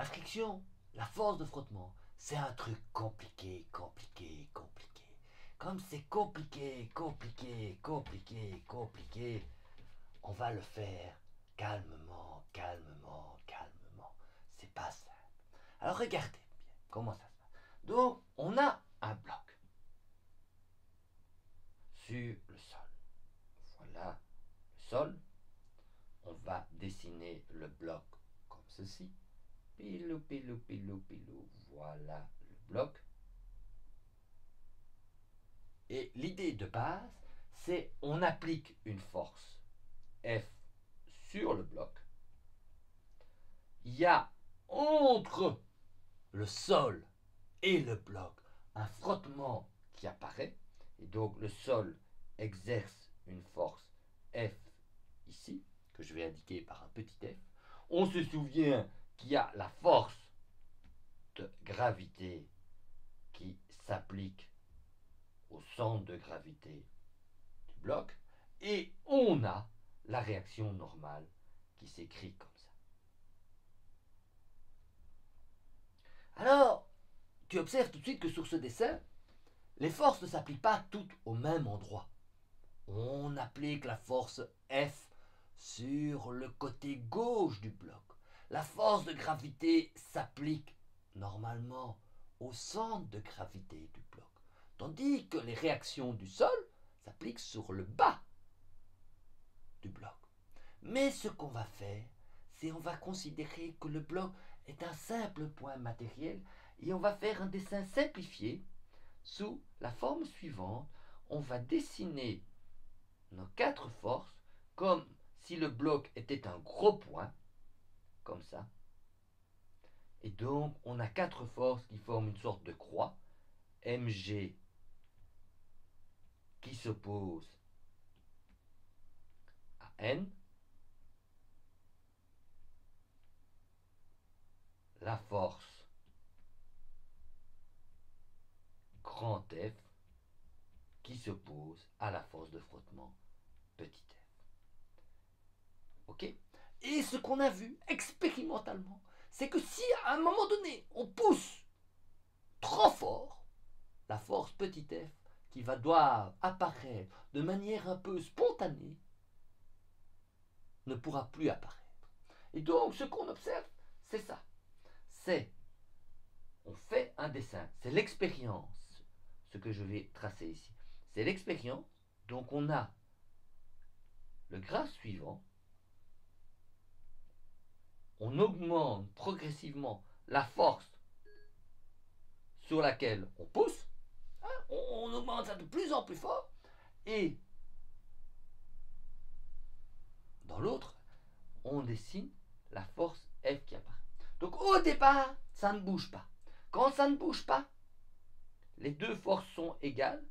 La friction, la force de frottement, c'est un truc compliqué. Comme c'est compliqué, on va le faire calmement. C'est pas simple. Alors regardez bien comment ça se passe. Donc, on a un bloc sur le sol. Voilà le sol. On va dessiner le bloc comme ceci. Pilou. Voilà le bloc. Et l'idée de base, c'est on applique une force F sur le bloc. Il y a entre le sol et le bloc un frottement qui apparaît. Et donc le sol exerce une force F ici, que je vais indiquer par un petit f. On se souvient qu'il y a la force de gravité qui s'applique au centre de gravité du bloc, et on a la réaction normale qui s'écrit comme ça. Alors, tu observes tout de suite que sur ce dessin, les forces ne s'appliquent pas toutes au même endroit. On applique la force F sur le côté gauche du bloc. La force de gravité s'applique normalement au centre de gravité du bloc, tandis que les réactions du sol s'appliquent sur le bas du bloc. Mais ce qu'on va faire, c'est on va considérer que le bloc est un simple point matériel et on va faire un dessin simplifié sous la forme suivante. On va dessiner nos 4 forces comme si le bloc était un gros point, comme ça. Et donc, on a 4 forces qui forment une sorte de croix, Mg qui s'oppose à N, la force grand F qui s'oppose à la force de frottement petit f. Ok? Et ce qu'on a vu expérimentalement, c'est que si à un moment donné, on pousse trop fort, la force petit f qui va devoir apparaître de manière un peu spontanée ne pourra plus apparaître. Et donc, ce qu'on observe, c'est ça. On fait un dessin. C'est l'expérience, ce que je vais tracer ici. C'est l'expérience. Donc, on a le graphe suivant. On augmente progressivement la force sur laquelle on pousse. On augmente ça de plus en plus fort. Et dans l'autre, on dessine la force F qui apparaît. Donc au départ, ça ne bouge pas. Quand ça ne bouge pas, les deux forces sont égales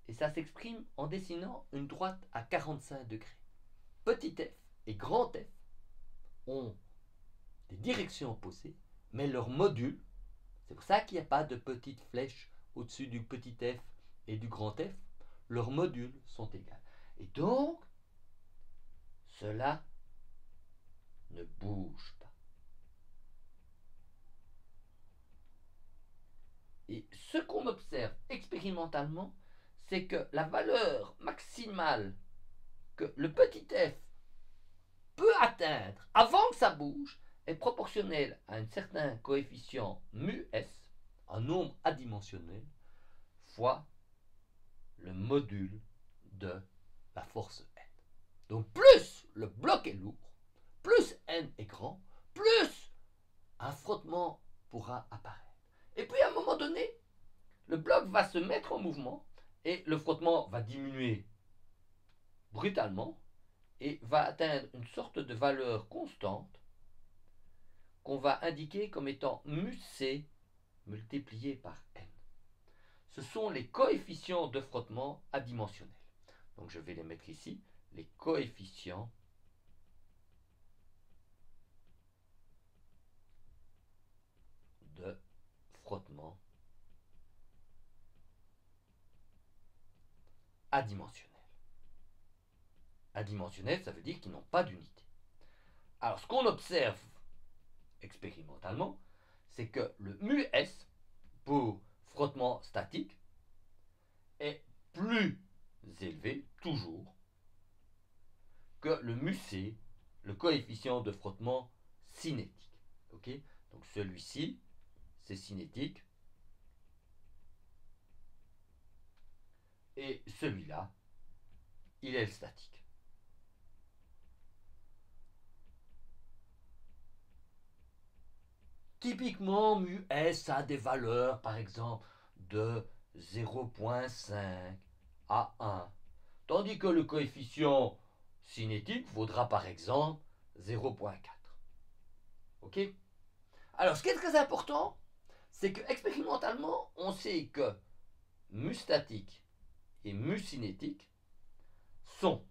et ça s'exprime en dessinant une droite à 45 degrés. Petit f et grand F ont des directions opposées, mais leurs modules, c'est pour ça qu'il n'y a pas de petite flèche au-dessus du petit f et du grand F, leurs modules sont égales. Et donc, cela ne bouge pas. Et ce qu'on observe expérimentalement, c'est que la valeur maximale que le petit f peut atteindre avant que ça bouge est proportionnelle à un certain coefficient mu s, un nombre adimensionnel, fois le module de la force n. Donc plus le bloc est lourd, plus n est grand, plus un frottement pourra apparaître. Et puis à un moment donné, le bloc va se mettre en mouvement et le frottement va diminuer brutalement et va atteindre une sorte de valeur constante qu'on va indiquer comme étant mu c multiplié par n. Ce sont les coefficients de frottement adimensionnels. Donc je vais les mettre ici, les coefficients de frottement adimensionnel. Adimensionnel, ça veut dire qu'ils n'ont pas d'unité. Alors, ce qu'on observe expérimentalement, c'est que le mu S, pour frottement statique, est plus élevé, toujours, que le mu C, le coefficient de frottement cinétique. Ok? Donc celui-ci, c'est cinétique. Et celui-là, il est le statique. Typiquement, mu S a des valeurs, par exemple, de 0,5 à 1. Tandis que le coefficient cinétique vaudra, par exemple, 0,4. Ok? Alors, ce qui est très important, c'est que expérimentalement, on sait que mu statique et mu cinétique sont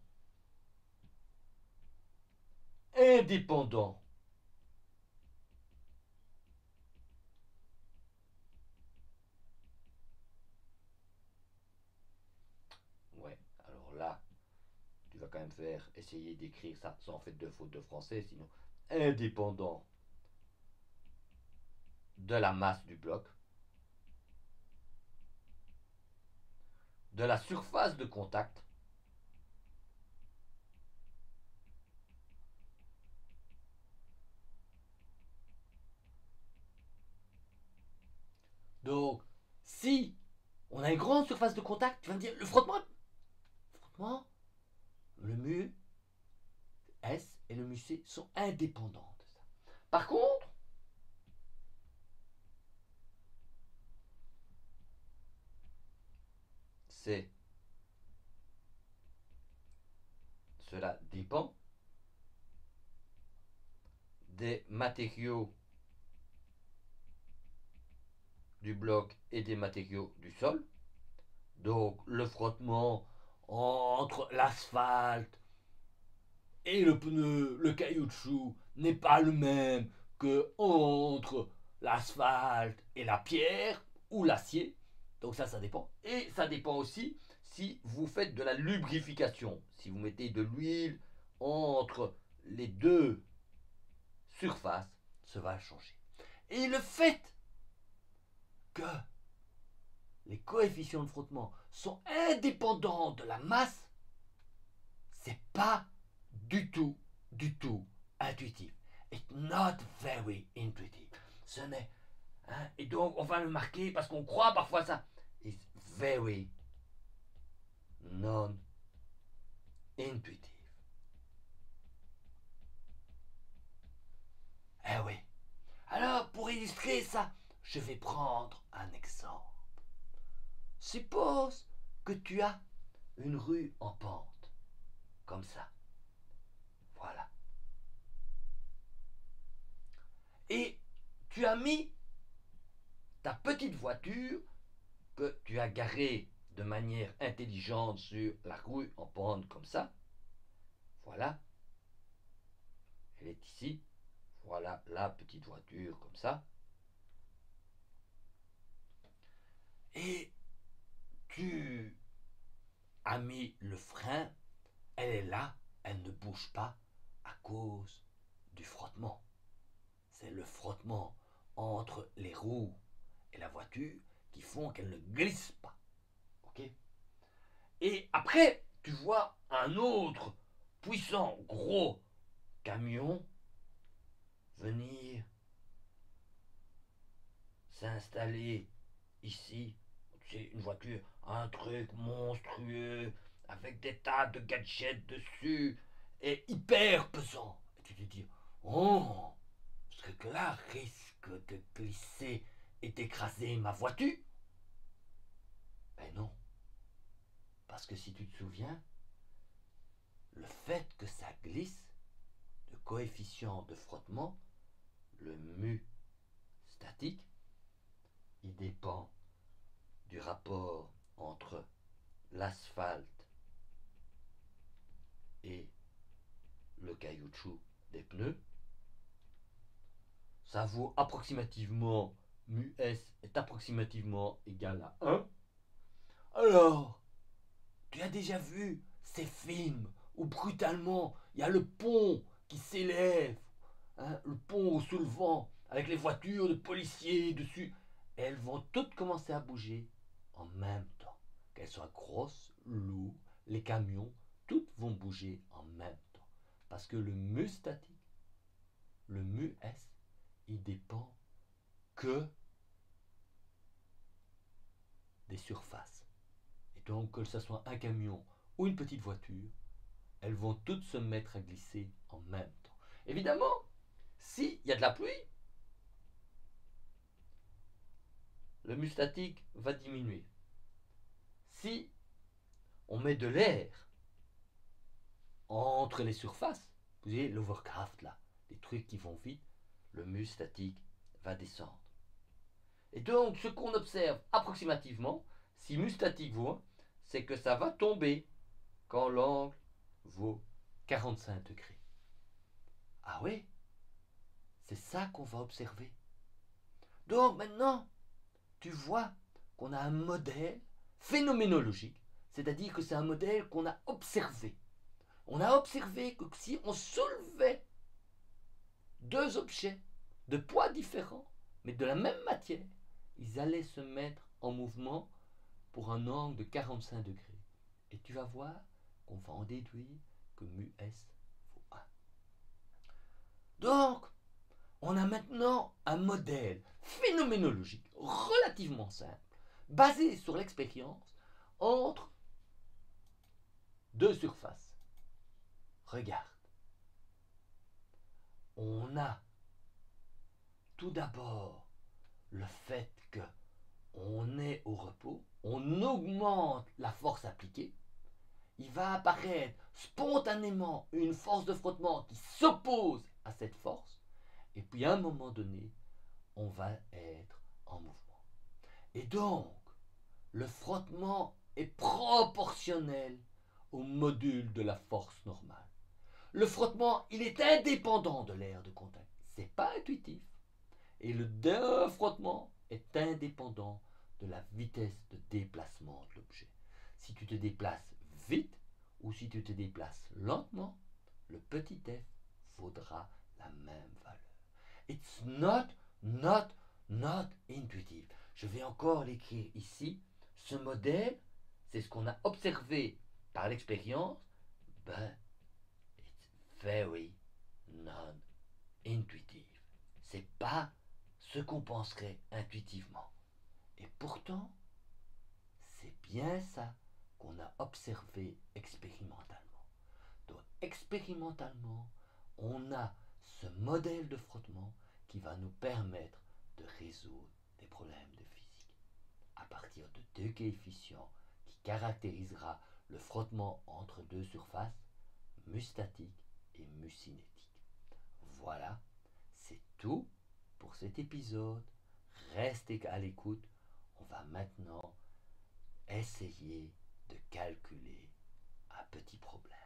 indépendants ouais, alors là, tu vas quand même essayer d'écrire ça sans faire de faute de français, sinon indépendant de la masse du bloc, de la surface de contact, donc si on a une grande surface de contact, tu vas me dire le frottement, le mu S et le mu C sont indépendants de ça. Par contre, cela dépend des matériaux du bloc et des matériaux du sol. Donc le frottement entre l'asphalte et le pneu, le caoutchouc, n'est pas le même que entre l'asphalte et la pierre ou l'acier. Donc ça dépend. Et ça dépend aussi si vous faites de la lubrification. Si vous mettez de l'huile entre les deux surfaces, ça va changer. Et le fait que les coefficients de frottement sont indépendants de la masse, c'est pas du tout intuitif. It's not very intuitive. Ce n'est. Hein, et donc, on va le marquer parce qu'on croit parfois ça. It's very non-intuitive. Eh oui. Alors, pour illustrer ça, je vais prendre un exemple. Suppose que tu as une rue en pente, comme ça. Voilà. Et tu as mis ta petite voiture que tu as garée de manière intelligente sur la rue en pente comme ça. Voilà. Elle est ici. Voilà la petite voiture comme ça. Et tu as mis le frein. Elle est là. Elle ne bouge pas à cause du frottement. C'est le frottement entre les roues et la voiture qui font qu'elle ne glisse pas. Ok? Et après, tu vois un autre puissant gros camion venir s'installer ici. C'est une voiture, un truc monstrueux, avec des tas de gadgets dessus, et hyper pesant. Et tu te dis, oh, ce truc-là risque de glisser et d'écraser ma voiture. Ben non. Parce que si tu te souviens, le fait que ça glisse, le coefficient de frottement, le mu statique, il dépend du rapport entre l'asphalte et le caoutchouc des pneus. Ça vaut approximativement, mu S est approximativement égal à 1. Alors, tu as déjà vu ces films où brutalement il y a le pont qui s'élève, hein, le pont au soulevant, avec les voitures de policiers dessus, elles vont toutes commencer à bouger en même temps. Qu'elles soient grosses, lourdes, les camions, toutes vont bouger en même temps. Parce que le mu statique, le mu S, il dépend que des surfaces. Et donc, que ce soit un camion ou une petite voiture, elles vont toutes se mettre à glisser en même temps. Évidemment, s'il y a de la pluie, le mu statique va diminuer. Si on met de l'air entre les surfaces, vous voyez l'overcraft là, les trucs qui vont vite, le mu statique va descendre. Et donc, ce qu'on observe approximativement, si mu statique vaut, c'est que ça va tomber quand l'angle vaut 45 degrés. Ah oui, c'est ça qu'on va observer. Donc maintenant, tu vois qu'on a un modèle phénoménologique, c'est-à-dire que c'est un modèle qu'on a observé. On a observé que si on soulevait deux objets de poids différents, mais de la même matière, ils allaient se mettre en mouvement pour un angle de 45 degrés. Et tu vas voir qu'on va en déduire que mu S vaut 1. Donc, on a maintenant un modèle phénoménologique relativement simple, basé sur l'expérience entre deux surfaces. Regarde. On a tout d'abord le fait que on est au repos, on augmente la force appliquée, il va apparaître spontanément une force de frottement qui s'oppose à cette force, et puis à un moment donné, on va être en mouvement. Et donc, le frottement est proportionnel au module de la force normale. Le frottement, il est indépendant de l'aire de contact. C'est pas intuitif. Et le frottement est indépendant de la vitesse de déplacement de l'objet. Si tu te déplaces vite ou si tu te déplaces lentement, le petit f vaudra la même valeur. It's not intuitive. Je vais encore l'écrire ici. Ce modèle, c'est ce qu'on a observé par l'expérience, but it's very non-intuitive. C'est pas ce qu'on penserait intuitivement. Et pourtant, c'est bien ça qu'on a observé expérimentalement. Donc, expérimentalement, on a ce modèle de frottement qui va nous permettre de résoudre des problèmes de physique à partir de deux coefficients qui caractérisera le frottement entre deux surfaces, mu statique et mu cinétique. Voilà, c'est tout pour cet épisode. Restez à l'écoute. On va maintenant essayer de calculer un petit problème.